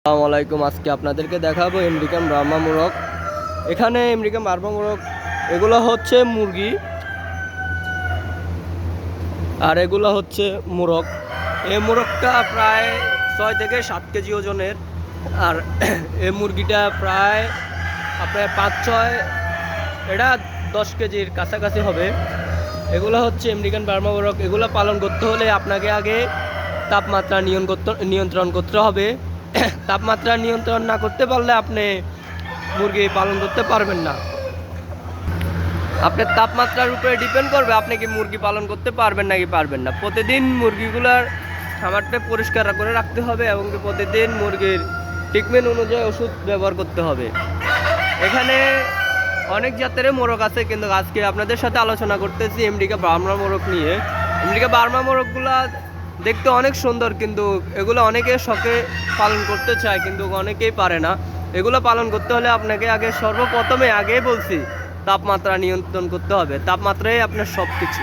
আসসালামু আলাইকুম। আজকে আপনাদেরকে দেখাবো আমেরিকান ব্রাহ্মা মোরগ। এখানে আমেরিকান ব্রাহ্মা মোরগ এগুলো হচ্ছে মুরগি আর এগুলো হচ্ছে মোরগ। এই মোরগটা প্রায় 6 থেকে 7 কেজি ওজনের। আর এই মুরগিটা প্রায় আপনার 5-6, এটা 10 কেজির কাছাকাছি হবে। এগুলো হচ্ছে আমেরিকান ব্রাহ্মা মোরগ। এগুলো পালন করতে হলে আপনাকে আগে তাপমাত্রা নিয়ন্ত্রণ করতে হবে। তাপমাত্রা নিয়ন্ত্রণ না করতে পারলে আপনি মুরগি পালন করতে পারবেন না। আপনার তাপমাত্রার উপরে ডিপেন্ড করবে আপনি কি মুরগি পালন করতে পারবেন নাকি পারবেন না। প্রতিদিন মুরগিগুলার খামারটা পরিষ্কার করে রাখতে হবে এবং প্রতিদিন মুরগির ট্রিটমেন্ট অনুযায়ী ওষুধ ব্যবহার করতে হবে। এখানে অনেক জাতের মোরগ আছে, কিন্তু আজকে আপনাদের সাথে আলোচনা করতেছি আমেরিকা ব্রাহ্মা মোরগ নিয়ে। আমেরিকা ব্রাহ্মা মোরগগুলা দেখতে অনেক সুন্দর, কিন্তু এগুলো অনেকে শখে পালন করতে চায় কিন্তু অনেকেই পারে না। এগুলো পালন করতে হলে আপনাকে আগে সর্বপ্রথমে আগেই বলছি তাপমাত্রা নিয়ন্ত্রণ করতে হবে। তাপমাত্রাই আপনার সব কিছু।